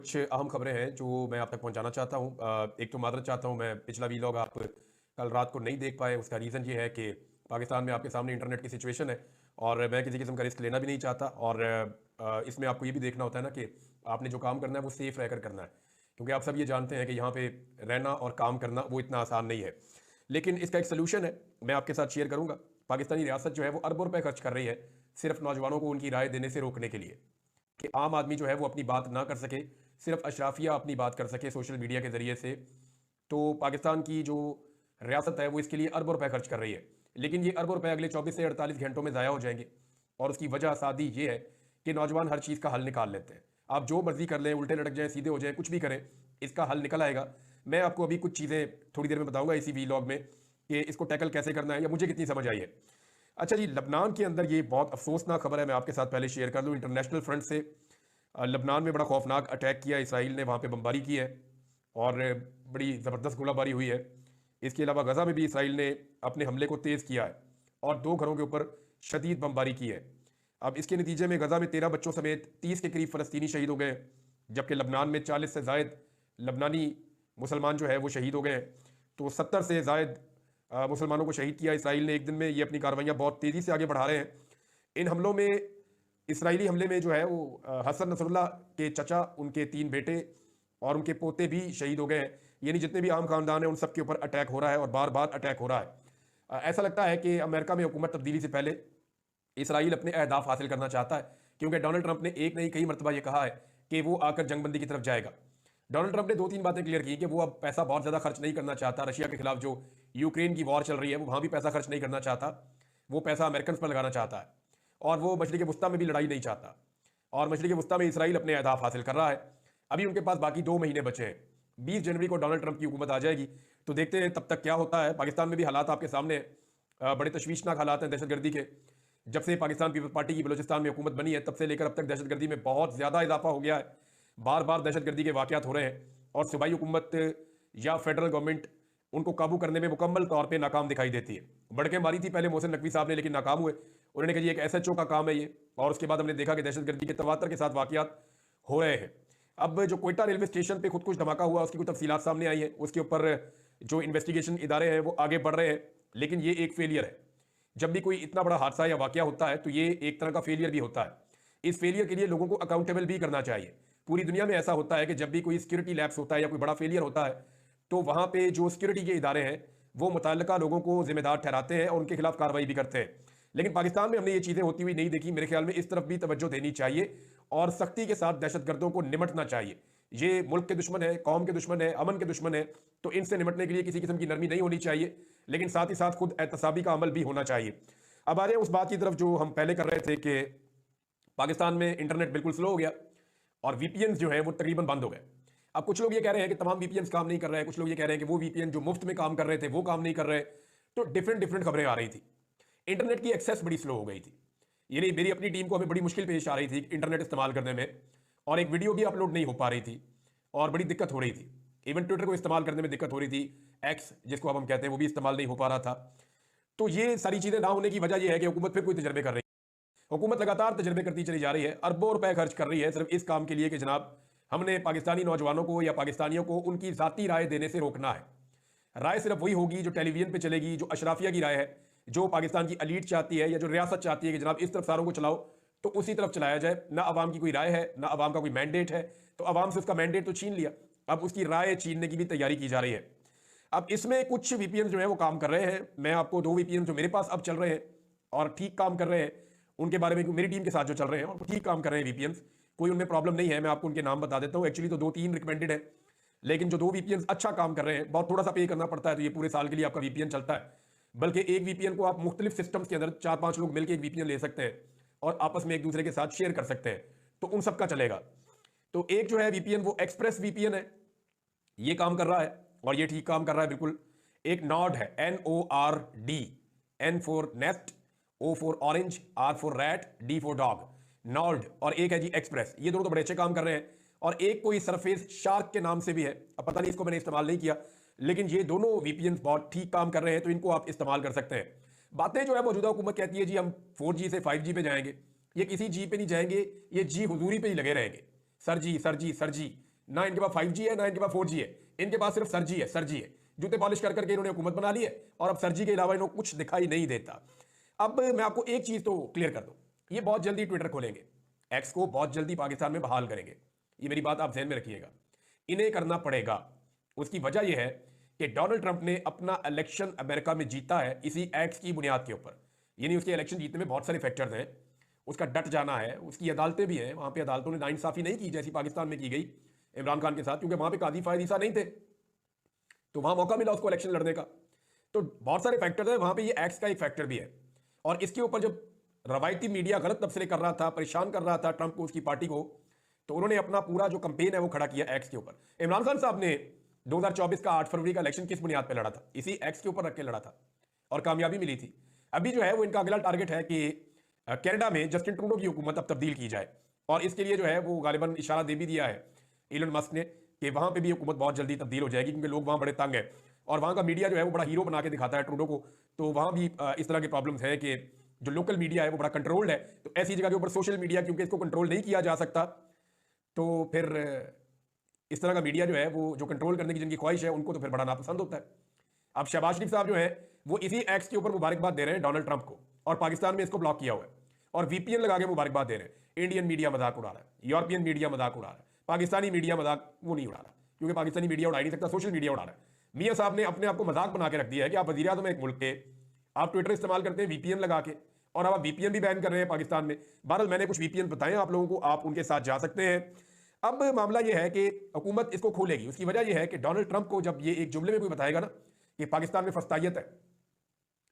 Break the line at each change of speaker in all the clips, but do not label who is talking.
कुछ अहम खबरें हैं जो मैं आप तक पहुंचाना चाहता हूं। एक तो मादरत चाहता हूं, मैं पिछला वीलॉग आप कल रात को नहीं देख पाए। उसका रीज़न ये है कि पाकिस्तान में आपके सामने इंटरनेट की सिचुएशन है और मैं किसी किस्म का रिस्क लेना भी नहीं चाहता। और इसमें आपको ये भी देखना होता है ना कि आपने जो काम करना है वो सेफ रहकर करना है, क्योंकि आप सब ये जानते हैं कि यहाँ पे रहना और काम करना वो इतना आसान नहीं है। लेकिन इसका एक सोल्यूशन है, मैं आपके साथ शेयर करूंगा। पाकिस्तानी रियासत जो है वो अरबों रुपए खर्च कर रही है सिर्फ नौजवानों को उनकी राय देने से रोकने के लिए, कि आम आदमी जो है वो अपनी बात ना कर सके, सिर्फ अशराफिया अपनी बात कर सके सोशल मीडिया के जरिए से। तो पाकिस्तान की जो रियासत है वो इसके लिए अरबों रुपए खर्च कर रही है, लेकिन ये अरबों रुपए अगले 24 से 48 घंटों में ज़ाया हो जाएंगे। और उसकी वजह सादी ये है कि नौजवान हर चीज़ का हल निकाल लेते हैं। आप जो मर्जी कर लें, उल्टे लटक जाएं, सीधे हो जाएं, कुछ भी करें, इसका हल निकल आएगा। मैं आपको अभी कुछ चीज़ें थोड़ी देर में बताऊंगा इसी वीलॉग में कि इसको टैकल कैसे करना है या मुझे कितनी समझ आई है। अच्छा जी, लबनान के अंदर ये बहुत अफसोसनाक खबर है, मैं आपके साथ पहले शेयर कर दूं। इंटरनेशनल फ्रंट से लबनान में बड़ा खौफनाक अटैक किया इसराइल ने, वहाँ पे बमबारी की है और बड़ी ज़बरदस्त गोलाबारी हुई है। इसके अलावा गज़ा में भी इसराइल ने अपने हमले को तेज़ किया है और 2 घरों के ऊपर शदीद बमबारी की है। अब इसके नतीजे में गज़ा में 13 बच्चों समेत 30 के करीब फ़लस्तीनी शहीद हो गए, जबकि लबनान में 40 से ज़ायद लबनानी मुसलमान जो है वो शहीद हो गए हैं। तो 70 से ज़ायद मुसलमानों को शहीद किया इसराइल ने एक दिन में। ये अपनी कार्रवाइयाँ बहुत तेज़ी से आगे बढ़ा रहे हैं। इन हमलों में, इसराइली हमले में जो है वो हसन नसरुल्लाह के चचा, उनके 3 बेटे और उनके पोते भी शहीद हो गए हैं। यानी जितने भी आम खानदान हैं उन सब के ऊपर अटैक हो रहा है और बार बार अटैक हो रहा है। ऐसा लगता है कि अमेरिका में हुकूमत तब्दीली से पहले इसराइल अपने अहदाफ हासिल करना चाहता है, क्योंकि डोनाल्ड ट्रंप ने एक नहीं कई मरतबा ये कहा है कि वो आकर जंगबंदी की तरफ जाएगा। डोनाल्ड ट्रंप ने 2-3 बातें क्लियर की कि वो अब पैसा बहुत ज़्यादा खर्च नहीं करना चाहता। रशिया के खिलाफ जो यूक्रेन की वॉर चल रही है वो वहाँ भी पैसा खर्च नहीं करना चाहता, वो पैसा अमेरिकन पर लगाना चाहता है। और वो मशरिक़ वस्ता में भी लड़ाई नहीं चाहता, और मशरिक़ वस्ता में इसराइल अपने अहदाफ हासिल कर रहा है। अभी उनके पास बाकी 2 महीने बचे हैं। 20 जनवरी को डोनाल्ड ट्रंप की हुकूमत आ जाएगी, तो देखते हैं तब तक क्या होता है। पाकिस्तान में भी हालात आपके सामने हैं, बड़े तशवीशनाक हालात हैं दहशतगर्दी के। जब से पाकिस्तान पीपल्स पार्टी की बलूचिस्तान में हुकूमत बनी है तब से लेकर अब तक दहशतगर्दी में बहुत ज़्यादा इजाफा हो गया है। बार बार दहशतगर्दी के वाक़यात हो रहे हैं और सूबाई हुकूमत या फेडरल गवर्नमेंट उनको काबू करने में मुकम्मल तौर पे नाकाम दिखाई देती है। बढ़ मारी थी पहले मोहसिन नकवी साहब ने, लेकिन नाकाम हुए। उन्होंने कहा जी एक एसएचओ का काम है ये, और उसके बाद हमने देखा कि दहशतगर्दी के तवातर के साथ वाक़यात हो रहे हैं। अब जो कोयटा रेलवे स्टेशन पे खुदकुश धमाका हुआ, उसकी कुछ तफसीलात सामने आई है। उसके ऊपर जो इन्वेस्टिगेशन इदारे हैं वो आगे बढ़ रहे हैं, लेकिन ये एक फेलियर है। जब भी कोई इतना बड़ा हादसा या वाकया होता है तो ये एक तरह का फेलियर भी होता है। इस फेलियर के लिए लोगों को अकाउंटेबल भी करना चाहिए। पूरी दुनिया में ऐसा होता है कि जब भी कोई सिक्योरिटी लैप्स होता है या कोई बड़ा फेलियर होता है तो वहां पे जो सिक्योरिटी के इदारे हैं वो मुतल्लिका लोगों को जिम्मेदार ठहराते हैं और उनके खिलाफ कार्रवाई भी करते हैं। लेकिन पाकिस्तान में हमने ये चीज़ें होती हुई नहीं देखी। मेरे ख्याल में इस तरफ भी तवज्जो देनी चाहिए और सख्ती के साथ दहशतगर्दों को निमटना चाहिए। ये मुल्क के दुश्मन है, कौम के दुश्मन है, अमन के दुश्मन है, तो इनसे निमटने के लिए किसी किस्म की नरमी नहीं होनी चाहिए, लेकिन साथ ही साथ खुद एहतसाबी का अमल भी होना चाहिए। अब आ रहे हैं उस बात की तरफ जो हम पहले कर रहे थे कि पाकिस्तान में इंटरनेट बिल्कुल स्लो हो गया और वीपीएन जो है वो तकरीबन बंद हो गए। अब कुछ लोग ये कह रहे हैं कि तमाम वीपीएन काम नहीं कर रहे हैं, कुछ लोग ये कह रहे हैं कि वो वीपीएन जो मुफ्त में काम कर रहे थे वो काम नहीं कर रहे। तो डिफरेंट डिफरेंट खबरें आ रही थी। इंटरनेट की एक्सेस बड़ी स्लो हो गई थी, यानी मेरी अपनी टीम को हमें बड़ी मुश्किल पेश आ रही थी इंटरनेट इस्तेमाल करने में, और एक वीडियो भी अपलोड नहीं हो पा रही थी और बड़ी दिक्कत हो रही थी। इवन ट्विटर को इस्तेमाल करने में दिक्कत हो रही थी, एक्स जिसको अब हम कहते हैं, वो भी इस्तेमाल नहीं हो पा रहा था। तो ये सारी चीज़ें ना होने की वजह यह है कि हुकूमत फिर कोई तजर्बे कर रही है। हुकूमत लगातार तजर्बे करती चली जा रही है, अरबों रुपए खर्च कर रही है सिर्फ इस काम के लिए कि जनाब हमने पाकिस्तानी नौजवानों को या पाकिस्तानियों को उनकी ज़ाती राय देने से रोकना है। राय सिर्फ वही होगी जो टेलीविजन पे चलेगी, जो अशराफिया की राय है, जो पाकिस्तान की अलीट चाहती है या जो रियासत चाहती है कि जनाब इस तरफ सारों को चलाओ, तो उसी तरफ चलाया जाए। ना अवाम की कोई राय है, ना अवाम का कोई मैंडेट है, तो अवाम से उसका मैंडेट तो छीन लिया, अब उसकी राय छीनने की भी तैयारी की जा रही है। अब इसमें कुछ वीपीएन जो है वो काम कर रहे हैं। मैं आपको 2 वीपीएन जो मेरे पास अब चल रहे हैं और ठीक काम कर रहे हैं उनके बारे में, मेरी टीम के साथ जो चल रहे हैं और ठीक काम कर रहे हैं वीपीएन, कोई उनमें प्रॉब्लम नहीं है। मैं आपको उनके नाम बता देता हूँ। एक्चुअली तो 2-3 रिकमेंडेड है, लेकिन जो 2 वीपीएन अच्छा काम कर रहे हैं, बहुत थोड़ा सा पे करना पड़ता है तो ये पूरे साल के लिए आपका वीपीएन चलता है। बल्कि एक वीपीएन को आप मुख्तलिफ सिस्टम्स के अंदर 4-5 लोग मिलकर एक वीपीएन ले सकते हैं और आपस में एक दूसरे के साथ शेयर कर सकते हैं, तो उन सबका चलेगा। तो एक जो है वीपीएन वो एक्सप्रेस वीपीएन है, ये काम कर रहा है और ये ठीक काम कर रहा है बिल्कुल। एक नॉर्ड है, NORD, N for nest, O for orange, R for rat, D for dog, Nord. और एक है जी एक्सप्रेस। ये दोनों तो बड़े अच्छे काम कर रहे हैं। और एक कोई सरफेस शार्क के नाम से भी है, अब पता नहीं, इसको मैंने इस्तेमाल नहीं किया, लेकिन ये दोनों वीपीएन बहुत ठीक काम कर रहे हैं, तो इनको आप इस्तेमाल कर सकते हैं। बातें जो है मौजूदा हुकूमत कहती है जी हम 4G से 5G पे जाएंगे, ये किसी जी पे नहीं जाएंगे, ये जी हुजूरी पे ही लगे रहेंगे। सर जी सर जी सर जी, ना इनके पास 5G है, ना इनके पास 4G है, इनके पास सिर्फ सरजी है, सरजी है। जूते पॉलिश कर करके इन्होंने हुकूमत बना ली है और अब सरजी के अलावा इन्हें कुछ दिखाई नहीं देता। अब मैं आपको एक चीज तो क्लियर कर दूं, ये बहुत जल्दी ट्विटर खोलेंगे, एक्स को बहुत जल्दी पाकिस्तान में बहाल करेंगे, ये मेरी बात आप ध्यान में रखिएगा, इन्हें करना पड़ेगा। उसकी वजह यह है कि डोनाल्ड ट्रंप ने अपना इलेक्शन अमेरिका में जीता है इसी एक्स की बुनियाद के ऊपर, यानी उसके इलेक्शन जीतने में बहुत सारे फैक्टर्स हैं, उसका डट जाना है, उसकी अदालतें भी हैं, वहां पे अदालतों ने नाइंसाफी नहीं की जैसी पाकिस्तान में की गई इमरान खान के साथ, क्योंकि वहां पे काजी फायद ईसा नहीं थे, तो वहां मौका मिला उसको इलेक्शन लड़ने का। तो बहुत सारे फैक्टर्स हैं, वहां पे ये एक्स का एक फैक्टर भी है। और इसके ऊपर जब रवायती मीडिया गलत तबसरे कर रहा था, परेशान कर रहा था ट्रंप को, उसकी पार्टी को, तो उन्होंने अपना पूरा जो कंपेन है वो खड़ा किया एक्स के ऊपर। इमरान खान साहब ने 2024 का 8 फरवरी का इलेक्शन किस बुनियाद पर लड़ा था? इसी एक्स के ऊपर रख के लड़ा था और कामयाबी मिली थी। अभी जो है वो इनका अगला टारगेट है कि कनाडा में जस्टिन ट्रूडो की हुकूमत अब तब्दील की जाए, और इसके लिए जो है वो गालिबन इशारा दे भी दिया है इलन मस्क ने कि वहां पे भी हुकूमत बहुत जल्दी तब्दील हो जाएगी, क्योंकि लोग वहां बड़े तंग हैं और वहां का मीडिया जो है वो बड़ा हीरो बना के दिखाता है ट्रूडो को। तो वहां भी इस तरह के प्रॉब्लम्स हैं कि जो लोकल मीडिया है वो बड़ा कंट्रोल्ड है, तो ऐसी जगह के ऊपर सोशल मीडिया क्योंकि इसको कंट्रोल नहीं किया जा सकता, तो फिर इस तरह का मीडिया जो है वो जो कंट्रोल करने की जिनकी ख्वाहिश है उनको तो फिर बड़ा नापसंद होता है। अब शहबाज शरीफ साहब जो है वो इसी एक्स के ऊपर मुबारकबाद दे रहे हैं डोनाल्ड ट्रंप को, और पाकिस्तान में इसको ब्लॉक किया हुआ है और वीपीएन लगा के मुबारकबाद दे रहे हैं। इंडियन मीडिया मजाक उड़ा रहा है, यूरोपियन मीडिया मजाक उड़ा रहा है, पाकिस्तानी मीडिया मजाक वो नहीं उड़ा रहा, क्योंकि पाकिस्तानी मीडिया उड़ा नहीं सकता, सोशल मीडिया उड़ा रहा है। मियाँ साहब ने अपने आप को मजाक बना के रख दिया है कि आप वज़ीर आज़म एक मुल्क के, आप ट्विटर इस्तेमाल करते हैं वीपीएन लगा के, और अब आप वीपीएन भी बैन कर रहे हैं पाकिस्तान में। बहरहाल मैंने कुछ वीपीएन बताए आप लोगों को, आप उनके साथ जा सकते हैं। अब मामला यह है कि हुकूमत इसको खोलेगी, उसकी वजह यह है कि डोनाल्ड ट्रंप को जब ये एक जुमले में कोई बताएगा ना कि पाकिस्तान में फस्तायत है,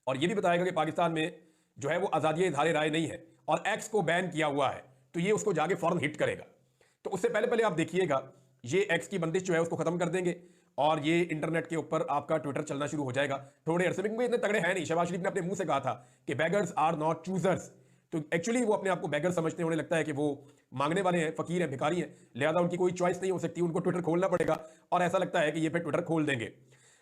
और ये भी बताएगा कि पाकिस्तान में जो है वो आज़ादी इज़हार राय नहीं है और एक्स को बैन किया हुआ है, तो ये उसको जाके फौरन हिट करेगा। तो उससे पहले पहले आप देखिएगा ये एक्स की बंदिश जो है उसको खत्म कर देंगे और ये इंटरनेट के ऊपर आपका ट्विटर चलना शुरू हो जाएगा थोड़े अरसे में, क्योंकि इतने तगड़े हैं नहीं। शहबाज शरीफ ने अपने मुंह से कहा था कि बेगर्स आर नॉट चूजर्स, तो एक्चुअली वो अपने आप को बेगर समझते हैं, उन्हें लगता है कि वो मांगने वाले हैं, फकीर हैं, भिखारी हैं, लिहाजा उनकी कोई चॉइस नहीं हो सकती, उनको ट्विटर खोलना पड़ेगा, और ऐसा लगता है कि ये फिर ट्विटर खोल देंगे।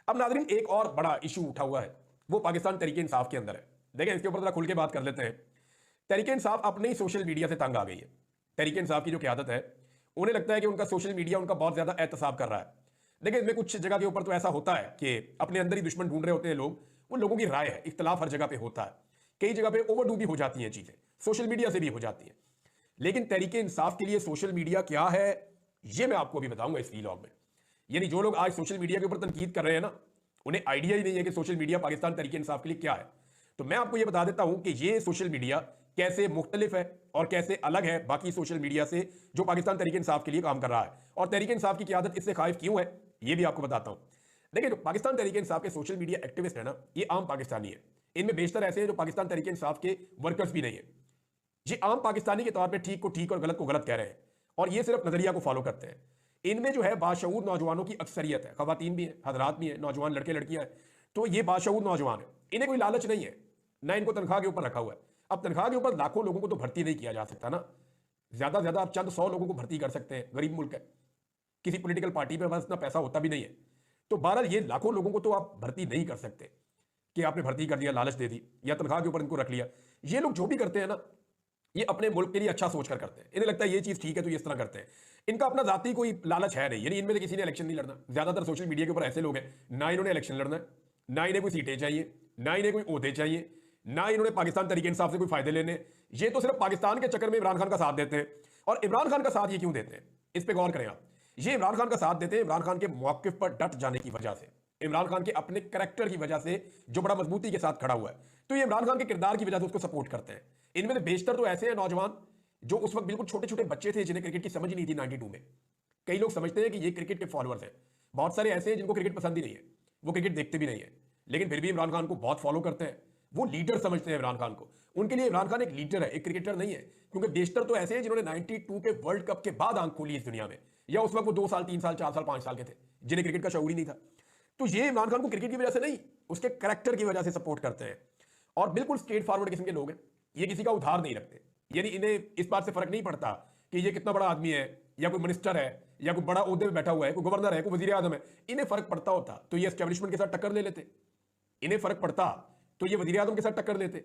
अब नाज़रीन एक और बड़ा इशू उठा हुआ है, वो पाकिस्तान तहरीक इंसाफ के अंदर है। देखें इसके ऊपर जरा खुल के बात कर लेते हैं। तहरीक इंसाफ अपने ही सोशल मीडिया से तंग आ गई है। तहरीक इंसाफ की जो क़यादत है, उन्हें लगता है कि उनका सोशल मीडिया उनका बहुत ज़्यादा एहतसाब कर रहा है। देखिए इसमें कुछ जगह के ऊपर तो ऐसा होता है कि अपने अंदर ही दुश्मन ढूंढ रहे होते हैं लोग, वो लोगों की राय है, इख्तलाफ हर जगह पे होता है, कई जगह पे ओवरडू भी हो जाती हैं चीज़ें, सोशल मीडिया से भी हो जाती हैं। लेकिन तहरीक इंसाफ के लिए सोशल मीडिया क्या है, ये मैं आपको अभी बताऊंगा इस वीलॉग में। यानी जो लोग आज सोशल मीडिया के ऊपर तनकीद कर रहे हैं ना, उन्हें आइडिया ही नहीं है कि सोशल मीडिया पाकिस्तान तहरीक इंसाफ के लिए क्या है। तो मैं आपको ये बता देता हूं कि ये सोशल मीडिया कैसे मुख्तलिफ है और कैसे अलग है बाकी सोशल मीडिया से जो पाकिस्तान तहरीक इंसाफ के लिए काम कर रहा है, और तहरीक इंसाफ की क़यादत इससे खाइफ क्यों है ये भी आपको बताता हूं। देखिए जो पाकिस्तान तहरीक इंसाफ के सोशल मीडिया एक्टिविस्ट है ना, ये आम पाकिस्तानी है, इनमें बेशतर ऐसे हैं जो पाकिस्तान तहरीक इंसाफ के वर्कर्स भी नहीं है। ये आम पाकिस्तानी के तौर पे ठीक को ठीक और गलत को गलत कह रहे हैं, और ये सिर्फ नजरिया को फॉलो करते हैं। इनमें जो है बाशऊर नौजवानों की अक्सरियत है, खवातीन भी हैं, हजरात भी हैं, नौजवान लड़के लड़कियां हैं, तो ये बाशऊर नौजवान है, इन्हें कोई लालच नहीं है, ना इनको तनख्वाह के ऊपर रखा हुआ है। अब तनख्वाह के ऊपर लाखों लोगों को तो भर्ती नहीं किया जा सकता ना, ज्यादा से ज्यादा आप चंद 100 लोगों को भर्ती कर सकते हैं, गरीब मुल्क है, किसी पॉलिटिकल पार्टी पे बस इतना पैसा होता भी नहीं है। तो बहरहाल ये लाखों लोगों को तो आप भर्ती नहीं कर सकते कि आपने भर्ती कर दिया, लालच दे दी या तनख्वाह के ऊपर इनको रख लिया। ये लोग जो भी करते हैं ना, ये अपने मुल्क के लिए अच्छा सोच कर करते हैं, इन्हें लगता है ये चीज़ ठीक है तो ये इस तरह करते हैं। इनका अपना जाती कोई लालच है नहीं, यानी इनमें से किसी ने इलेक्शन नहीं लड़ना। ज्यादातर सोशल मीडिया के ऊपर ऐसे लोग हैं, ना इन्होंने इलेक्शन लड़ना है, ना इन्हें कोई सीटें चाहिए, ना इन्हें कोई ओहदे चाहिए, ना इन्होंने पाकिस्तान तहरीक इंसाफ से कोई फायदे लेने। ये तो सिर्फ पाकिस्तान के चक्कर में इमरान खान का साथ देते हैं। और इमरान खान का साथ ये क्यों देते हैं, इस पर गौर करें आप। ये इमरान खान का साथ देते हैं इमरान खान के मौक़िफ़ पर डट जाने की वजह से, इमरान खान के अपने करैक्टर की वजह से जो बड़ा मजबूती के साथ खड़ा हुआ है, तो ये इमरान खान के किरदार की वजह से उसको सपोर्ट करते हैं। इनमें से बेशतर तो ऐसे हैं नौजवान जो उस वक्त बिल्कुल छोटे छोटे बच्चे थे, जिन्हें क्रिकेट की समझ ही नहीं थी 92 में। कई लोग समझते हैं कि ये क्रिकेट के फॉलोअर्स हैं, बहुत सारे ऐसे हैं जिनको क्रिकेट पसंद ही नहीं है, वो क्रिकेट देखते भी नहीं है, लेकिन फिर भी इमरान खान को बहुत फॉलो करते हैं, वो लीडर समझते हैं इमरान खान को। उनके लिए इमरान खान एक लीडर है, एक क्रिकेटर नहीं है, क्योंकि बेशतर तो ऐसे हैं जिन्होंने 92 के वर्ल्ड कप के बाद आंख खोली इस दुनिया में, या उस वक्त वो 2 साल 3 साल 4 साल 5 साल के थे, जिन्हें क्रिकेट का शऊर ही नहीं था। तो ये इमरान खान को क्रिकेट की वजह से नहीं, उसके करैक्टर की वजह से सपोर्ट करते हैं, और बिल्कुल स्ट्रेट फॉरवर्ड किस्म के लोग हैं, ये किसी का उधार नहीं रखते। यानी इन्हें इस बात से फर्क नहीं पड़ता कि ये कितना बड़ा आदमी है, या कोई मिनिस्टर है, या कोई बड़ा ओहदे में बैठा हुआ है, कोई गवर्नर है, कोई वजीर आजम है। इन्हें फर्क पड़ता होता तो ये एस्टेब्लिशमेंट के साथ टक्कर ले लेते, इन्हें फर्क पड़ता तो ये वजीर आजम के साथ टक्कर लेते।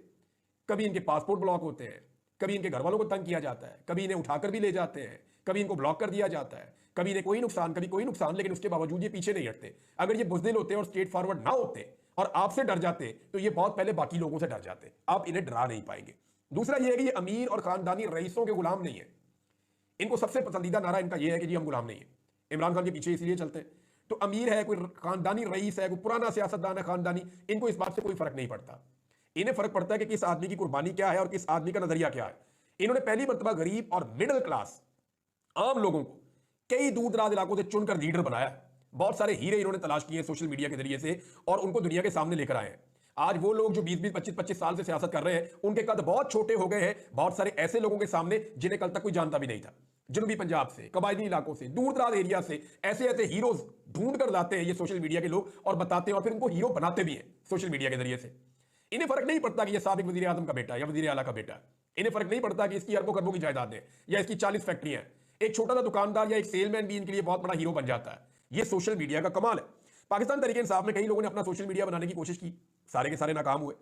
कभी इनके पासपोर्ट ब्लॉक होते हैं, कभी इनके घर वालों को तंग किया जाता है, कभी इन्हें उठाकर भी ले जाते हैं, कभी इनको ब्लॉक कर दिया जाता है, कभी ने कोई नुकसान, कभी कोई नुकसान, लेकिन उसके बावजूद ये पीछे नहीं हटते। अगर ये बुज़दिल होते और स्ट्रेट फॉरवर्ड ना होते और आपसे डर जाते तो ये बहुत पहले बाकी लोगों से डर जाते। आप इन्हें डरा नहीं पाएंगे। दूसरा ये है कि ये अमीर और खानदानी रईसों के गुलाम नहीं है। इनको सबसे पसंदीदा नारा इनका यह है कि जी हम गुलाम नहीं है। इमरान खान के पीछे इसलिए चलते हैं। तो अमीर है, कोई खानदानी रईस है, कोई पुराना सियासतदान है खानदानी, इनको इस बात से कोई फर्क नहीं पड़ता। इन्हें फर्क पड़ता है कि किस आदमी की कुर्बानी क्या है और किस आदमी का नजरिया क्या है। इन्होंने पहली मर्तबा गरीब और मिडिल क्लास आम लोगों को कई दूर दराज इलाकों से चुनकर लीडर बनाया। बहुत सारे हीरे इन्होंने तलाश किए सोशल मीडिया के जरिए से और उनको दुनिया के सामने लेकर आए हैं। आज वो लोग जो 20-20, 25-25 साल से सियासत कर रहे हैं, उनके कद बहुत छोटे हो गए हैं बहुत सारे ऐसे लोगों के सामने जिन्हें कल तक कोई जानता भी नहीं था। जनूबी पंजाब से, कबायली इलाकों से, दूर दराज एरिया से ऐसे ऐसे हीरोज ढूंढ कर लाते हैं ये सोशल मीडिया के लोग और बताते हैं और फिर उनको हीरो बनाते भी हैं सोशल मीडिया के जरिए से। इन्हें फर्क नहीं पड़ता कि ये साबिक वजीर आजम का बेटा है या वजीर आला का बेटा है। इन्हें फर्क नहीं पड़ता कि इसकी अरबों खरबों की जायदाद है या इसकी 40 फैक्ट्रियां हैं। एक छोटा सा दुकानदार या एक सेलमैन भी इनके लिए बहुत बड़ा हीरो बन जाता है। ये सोशल मीडिया का कमाल है। पाकिस्तान तहरीक इंसाफ में कई लोगों ने अपना सोशल मीडिया बनाने की कोशिश की, सारे के सारे नाकाम हुए।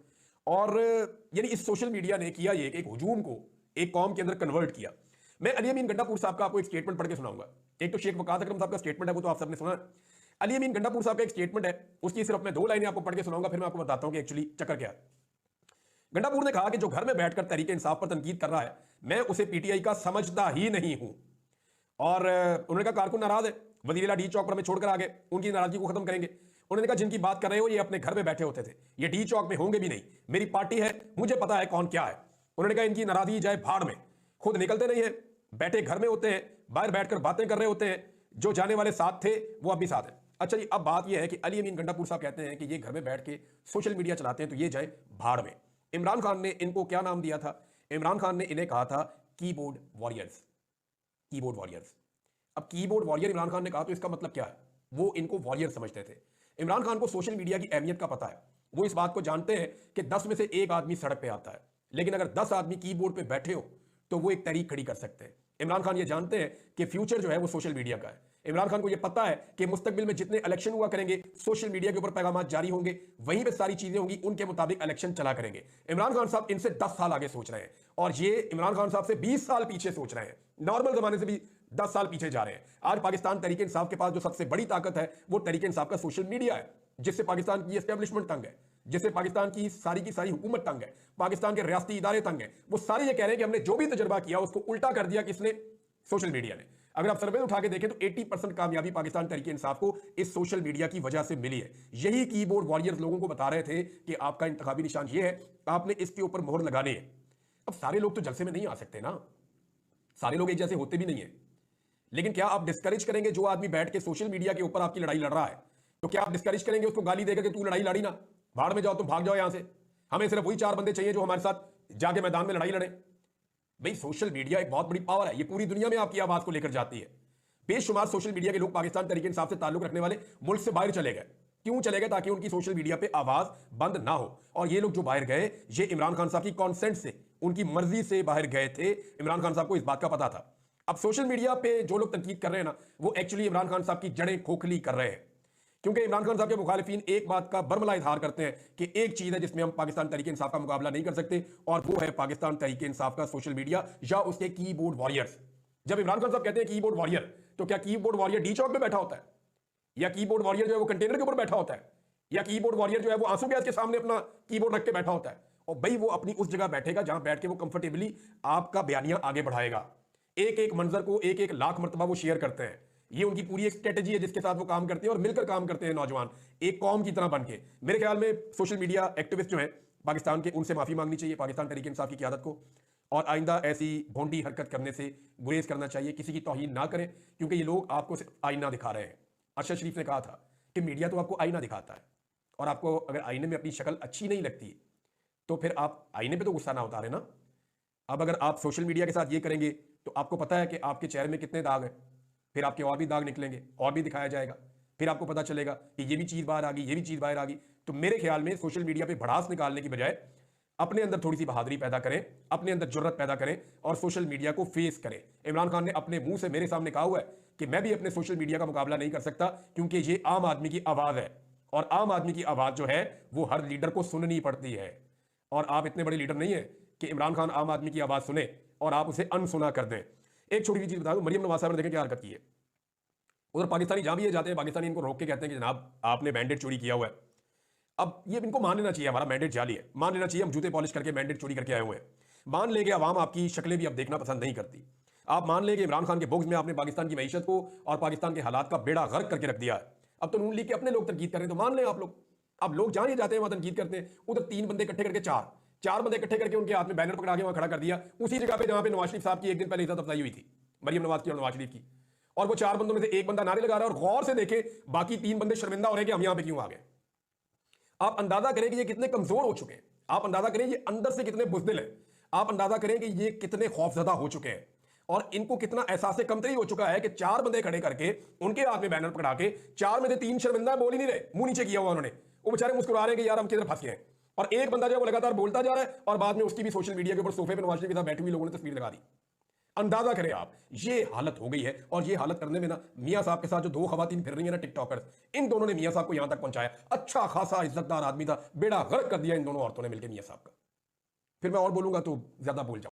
और यानी इस सोशल मीडिया ने किया ये कि एक हुजूम को एक कौम के अंदर कन्वर्ट किया। मैं अली अमीन गंडापुर साहब का आपको एक स्टेटमेंट पढ़ के सुनाऊंगा। एक तो शेख वकास अकरम साहब का स्टेटमेंट है, वो तो आप सबने सुना। अली अमीन गंडापुर साहब का एक स्टेटमेंट है, उसकी सिर्फ मैं 2 लाइनें आपको पढ़ के सुनाऊंगा, फिर मैं आपको बताता हूं कि एक्चुअली चक्कर क्या है। गंडापुर ने कहा कि जो घर में बैठकर तहरीक इंसाफ पर तनकीद कर रहा है, मैं उसे पीटीआई का समझता ही नहीं हूं। और उन्होंने कहा कारकुन नाराज है, वजीर डी चौक पर हमें छोड़कर आ गए, उनकी नाराजगी को खत्म करेंगे। उन्होंने कहा जिनकी बात कर रहे हो ये अपने घर में बैठे होते थे, ये डी चौक में होंगे भी नहीं, मेरी पार्टी है, मुझे पता है कौन क्या है। उन्होंने कहा इनकी नाराजगी जाए भाड़ में, खुद निकलते नहीं है, बैठे घर में होते हैं, बाहर बैठकर बातें कर रहे होते हैं, जो जाने वाले साथ थे वो अब भी साथ है। अच्छा जी, अब बात यह है कि अली अमीन गंडापुर साहब कहते हैं कि ये घर में बैठ के सोशल मीडिया चलाते हैं तो ये जाए भाड़ में। इमरान खान ने इनको क्या नाम दिया था? इमरान खान ने इन्हें कहा था कीबोर्ड वॉरियर्स। Keyboard warriors. अब कीबोर्ड वॉरियर इमरान खान ने कहा तो इसका मतलब क्या है? वो इनको वॉरियर समझते थे। इमरान खान को सोशल मीडिया की अहमियत का पता है। वो इस बात को जानते हैं कि 10 में से 1 आदमी सड़क पे आता है, लेकिन अगर 10 आदमी कीबोर्ड पे बैठे हो तो वो एक तहरीक खड़ी कर सकते हैं। इमरान खान ये जानते हैं कि फ्यूचर जो है वो सोशल मीडिया का है। इमरान खान को ये पता है कि मुस्तकबिल में जितने इलेक्शन हुआ करेंगे सोशल मीडिया के ऊपर पैगाम जारी होंगे, वहीं पे सारी चीजें होंगी, उनके मुताबिक इलेक्शन चला करेंगे। इमरान खान साहब इनसे 10 साल आगे सोच रहे हैं और ये इमरान खान साहब से 20 साल पीछे सोच रहे हैं। नॉर्मल जमाने से भी 10 साल पीछे जा रहे हैं। आज पाकिस्तान तहरीक इंसाफ के पास जो सबसे बड़ी ताकत है वो तहरीक इंसाफ का सोशल मीडिया है, जिससे पाकिस्तान की एस्टेब्लिशमेंट तंग है, जिससे पाकिस्तान की सारी हुकूमत तंग है, पाकिस्तान के रियासती इदारे तंग है। वो सारे ये कह रहे हैं कि हमने जो भी तजर्बा किया उसको उल्टा कर दिया किसने? सोशल मीडिया ने। अगर आप सर्वे उठा के देखें तो 80% कामयाबी पाकिस्तान तहरीक इंसाफ को इस सोशल मीडिया की वजह से मिली है। यही कीबोर्ड वॉरियर्स लोगों को बता रहे थे कि आपका इंतखाबी निशान ये है, आपने इसके ऊपर मोहर लगानी है। अब सारे लोग तो जलसे में नहीं आ सकते ना, सारे लोग एक जैसे होते भी नहीं है। लेकिन क्या आप डिस्करेज करेंगे जो आदमी बैठ के सोशल मीडिया के ऊपर आपकी लड़ाई लड़ रहा है? तो क्या आप डिस्करेज करेंगे उसको गाली देकर कि तू लड़ाई लड़ी ना, भाड़ में जाओ, तुम भाग जाओ यहां से, हमें सिर्फ वही 4 बंदे चाहिए जो हमारे साथ जाके मैदान में लड़ाई लड़े? भाई सोशल मीडिया एक बहुत बड़ी पावर है, ये पूरी दुनिया में आपकी आवाज को लेकर जाती है। बेशुमार सोशल मीडिया के लोग पाकिस्तान तहरीक इंसाफ से ताल्लुक रखने वाले मुल्क से बाहर चले गए। क्यों चले गए? ताकि उनकी सोशल मीडिया पे आवाज बंद ना हो। और ये लोग जो बाहर गए ये इमरान खान साहब की कॉन्सेंट से, उनकी मर्जी से बाहर गए थे। इमरान खान साहब को इस बात का पता था। अब सोशल मीडिया पे जो लोग तनकीद कर रहे हैं ना, वो एक्चुअली इमरान खान साहब की जड़ें खोखली कर रहे हैं। क्योंकि इमरान खान साहब के मुखालिफिन एक बात का बरमला इजहार करते हैं कि एक चीज है जिसमें हम पाकिस्तान तहरीक इंसाफ का मुकाबला नहीं कर सकते, और वो है पाकिस्तान तहरीक इंसाफ का सोशल मीडिया या उसके कीबोर्ड वॉरियर्स। जब इमरान खान साहब कहते हैं कीबोर्ड वॉरियर, तो क्या कीबोर्ड वॉरियर डी चौक में बैठा होता है, या कीबोर्ड वॉरियर जो है वो कंटेनर के ऊपर बैठा होता है, या कीबोर्ड वॉरियर जो है वो आंसू गैस के सामने अपना कीबोर्ड रख के बैठा होता है? और भाई वो अपनी उस जगह बैठेगा जहां बैठ के वो कंफर्टेबली आपका बयानिया आगे बढ़ाएगा। एक एक मंजर को एक एक लाख मरतबा वो शेयर करते हैं। ये उनकी पूरी एक स्ट्रेटेजी है जिसके साथ वो काम करते हैं और मिलकर काम करते हैं नौजवान एक कौम की तरह बन के। मेरे ख्याल में सोशल मीडिया एक्टिविस्ट जो हैं पाकिस्तान के, उनसे माफी मांगनी चाहिए पाकिस्तान तहरीक इंसाफ की क़यादत को, और आइंदा ऐसी भोंडी हरकत करने से गुरेज करना चाहिए। किसी की तौहीन ना करें, क्योंकि ये लोग आपको सिर्फ आईना दिखा रहे हैं। अरशद शरीफ ने कहा था कि मीडिया तो आपको आईना दिखाता है, और आपको अगर आईने में अपनी शक्ल अच्छी नहीं लगती तो फिर आप आईने पे तो गुस्सा ना उतारे ना। अब अगर आप सोशल मीडिया के साथ ये करेंगे तो आपको पता है कि आपके चेहरे में कितने दाग हैं, फिर आपके और भी दाग निकलेंगे और भी दिखाया जाएगा, फिर आपको पता चलेगा कि ये भी चीज़ बाहर आ गई, ये भी चीज़ बाहर आ गई। तो मेरे ख्याल में सोशल मीडिया पे भड़ास निकालने की बजाय अपने अंदर थोड़ी सी बहादुरी पैदा करें, अपने अंदर जुर्रत पैदा करें और सोशल मीडिया को फेस करें। इमरान खान ने अपने मुंह से मेरे सामने कहा हुआ है कि मैं भी अपने सोशल मीडिया का मुकाबला नहीं कर सकता, क्योंकि ये आम आदमी की आवाज़ है, और आम आदमी की आवाज़ जो है वो हर लीडर को सुननी पड़ती है। और आप इतने बड़े लीडर नहीं है कि इमरान खान आम आदमी की आवाज़ सुने और आप उसे अनसुना कर दें। एक छोटी सी चीज़ बता दूं, मरियम नवाज साहब ने देखें क्या हरकत की है। उधर पाकिस्तानी जहां भी ये जाते हैं, पाकिस्तानी इनको रोक के कहते हैं कि जनाब आपने मैंडेट चोरी किया हुआ है। अब ये इनको मान लेना चाहिए हमारा मैंडेट जाली है, मान लेना चाहिए हम जूते पॉलिश करके मैंडेट चोरी करके आए हुए हैं। मान लेंगे अवाम आपकी शक्लें भी अब देखना पसंद नहीं करती। आप मान लेंगे इमरान खान के बुग्ज में आपने पाकिस्तान की मईशत को और पाकिस्तान के हालात का बेड़ा गर्क करके रख दिया है। अब तो नून लीग के अपने लोग तनकीद कर रहे हैं, तो मान लें आप लोग। अब लोग जहां ये जाते हैं वहां तनकीद करते हैं। उधर 3 बंदे इकट्ठे करके चार बंदे इकट्ठे करके उनके हाथ में बैनर पकड़ा के वहां खड़ा कर दिया, उसी जगह पे जहां पे नवाज शरीफ साहब की एक दिन पहले इज्जत अफजाई हुई थी, मरियम नवाज की और नवाज शरीफ की। और वो 4 बंदों में से एक बंदा नारे लगा रहा है, और गौर से देखे बाकी 3 बंदे शर्मिंदा हो रहे हैं कि हम यहां पे क्यों आ गए। आप अंदाजा करें कि ये कितने कमजोर हो चुके हैं, आप अंदाजा करें ये अंदर से कितने बुज़दिल हैं, आप अंदाजा करें कि ये कितने खौफजदा हो चुके हैं, और इनको कितना एहसास कमतरी हो चुका है कि 4 बंदे खड़े करके उनके हाथ में बैनर पकड़ा के 4 में से 3 शर्मिंदा बोल ही नहीं रहे, मुंह नीचे किया हुआ उन्होंने, वो बेचारे मुस्कुरा रहे हैं कि यार हम किधर फंस गए हैं। और एक बंदा जो है वो लगातार बोलता जा रहा है, और बाद में उसकी भी सोशल मीडिया के ऊपर सोफे पे नवाज शरीफ के साथ बैठी हुई लोगों ने तस्वीर लगा दी। अंदाजा करें आप, ये हालत हो गई है। और ये हालत करने में ना मियां साहब के साथ जो 2 खवातीन फिर रही है ना टिकटॉकर्स, इन दोनों ने मियां साहब को यहां तक पहुंचाया। अच्छा खासा इज्जतदार आदमी था, बेड़ा गर्क कर दिया इन दोनों औरतों ने मिलकर मियां साहब का। फिर मैं और बोलूंगा तो ज्यादा बोल जाऊंगा।